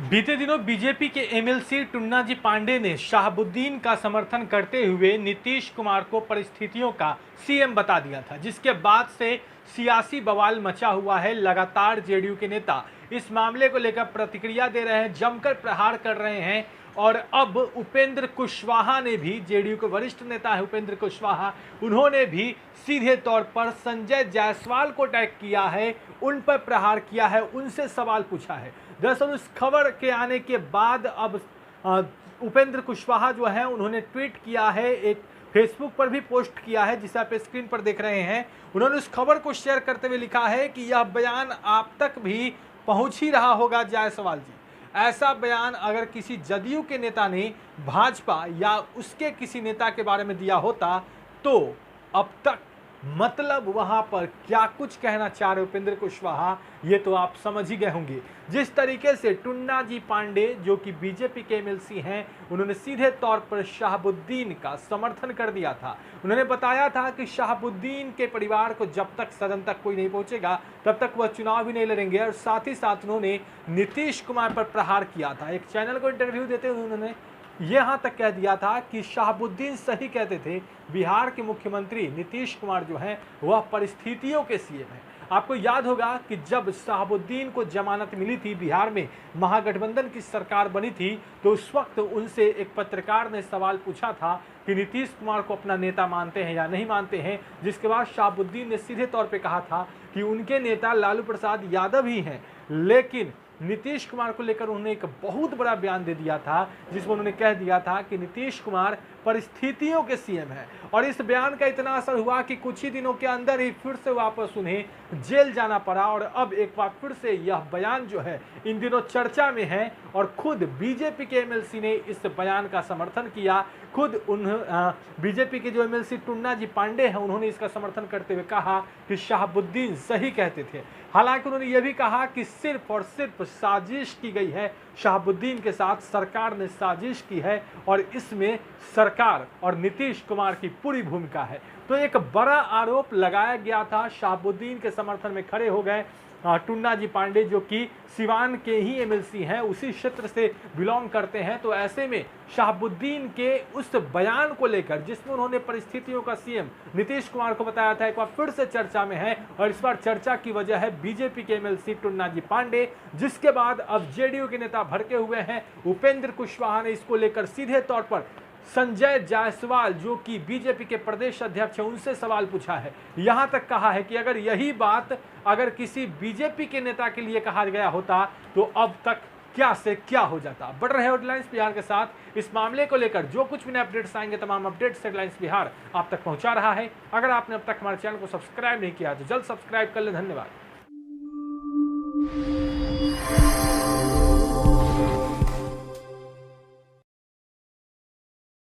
बीते दिनों बीजेपी के एमएलसी टुन्नाजी पांडे ने शहाबुद्दीन का समर्थन करते हुए नीतीश कुमार को परिस्थितियों का सीएम बता दिया था, जिसके बाद से सियासी बवाल मचा हुआ है। लगातार जेडीयू के नेता इस मामले को लेकर प्रतिक्रिया दे रहे हैं, जमकर प्रहार कर रहे हैं। और अब उपेंद्र कुशवाहा ने भी, जेडीयू के वरिष्ठ नेता है उपेंद्र कुशवाहा, उन्होंने भी सीधे तौर पर संजय जायसवाल को अटैक किया है, उन पर प्रहार किया है, उनसे सवाल पूछा है। दरअसल उस खबर के आने के बाद अब उपेंद्र कुशवाहा जो है उन्होंने ट्वीट किया है, एक फेसबुक पर भी पोस्ट किया है जिसे आप स्क्रीन पर देख रहे हैं। उन्होंने उस खबर को शेयर करते हुए लिखा है कि यह बयान आप तक भी पहुंच ही रहा होगा जायसवाल जी। ऐसा बयान अगर किसी जदयू के नेता ने भाजपा या उसके किसी नेता के बारे में दिया होता तो अब तक मतलब वहां पर क्या कुछ कहना चाह रहे उपेंद्र कुशवाहा, ये तो आप समझ ही गए होंगे। जिस तरीके से टुन्नाजी पांडे जो कि बीजेपी के एमएलसी हैं, उन्होंने सीधे तौर पर शहाबुद्दीन का समर्थन कर दिया था। उन्होंने बताया था कि शहाबुद्दीन के परिवार को जब तक सदन तक कोई नहीं पहुंचेगा तब तक वह चुनाव ही नहीं लड़ेंगे। और साथ ही साथ उन्होंने नीतीश कुमार पर प्रहार किया था। एक चैनल को इंटरव्यू देते हुए उन्होंने यहाँ तक कह दिया था कि शहाबुद्दीन सही कहते थे, बिहार के मुख्यमंत्री नीतीश कुमार जो हैं वह परिस्थितियों के सीएम हैं। आपको याद होगा कि जब शहाबुद्दीन को जमानत मिली थी, बिहार में महागठबंधन की सरकार बनी थी, तो उस वक्त उनसे एक पत्रकार ने सवाल पूछा था कि नीतीश कुमार को अपना नेता मानते हैं या नहीं मानते हैं, जिसके बाद शहाबुद्दीन ने सीधे तौर पर कहा था कि उनके नेता लालू प्रसाद यादव ही हैं। लेकिन नीतीश कुमार को लेकर उन्होंने एक बहुत बड़ा बयान दे दिया था, जिसमें उन्होंने कह दिया था कि नीतीश कुमार परिस्थितियों के सीएम हैं। और इस बयान का इतना असर हुआ कि कुछ ही दिनों के अंदर ही फिर से वापस उन्हें जेल जाना पड़ा। और अब एक बार फिर से यह बयान जो है इन दिनों चर्चा में है और खुद बीजेपी के एमएलसी ने इस बयान का समर्थन किया। खुद बीजेपी के जो एमएलसी टुन्नाजी पांडे हैं, उन्होंने इसका समर्थन करते हुए कहा कि शहाबुद्दीन सही कहते थे। हालांकि उन्होंने यह भी कहा कि सिर्फ और सिर्फ साजिश की गई है, शहाबुद्दीन के साथ सरकार ने साजिश की है और इसमें सरकार और नीतीश कुमार की पूरी भूमिका है। तो एक बड़ा आरोप लगाया गया था, शहाबुद्दीन के समर्थन में खड़े हो गए टुन्नाजी पांडे जो कि सिवान के ही एमएलसी हैं, उसी क्षेत्र से बिलोंग करते हैं। तो ऐसे में शहाबुद्दीन के उस बयान को लेकर, जिसमें उन्होंने परिस्थितियों का सीएम नीतीश कुमार को बताया था, एक बार फिर से चर्चा में है। और इस बार चर्चा की वजह है बीजेपी के एमएलसी टुन्नाजी पांडे, जिसके बाद अब जेडीयू के नेता भड़के हुए हैं। उपेंद्र कुशवाहा ने इसको लेकर सीधे तौर पर संजय जायसवाल जो कि बीजेपी के प्रदेश अध्यक्ष हैं, उनसे सवाल पूछा है। यहां तक कहा है कि अगर यही बात अगर किसी बीजेपी के नेता के लिए कहा गया होता तो अब तक क्या से क्या हो जाता। बढ़ रहे हेडलाइंस बिहार के साथ इस मामले को लेकर जो कुछ भी अपडेट्स आएंगे, तमाम अपडेट्स हेडलाइंस बिहार आप तक पहुंचा रहा है। अगर आपने अब तक हमारे चैनल को सब्सक्राइब नहीं किया तो जल्द सब्सक्राइब कर ले। धन्यवाद।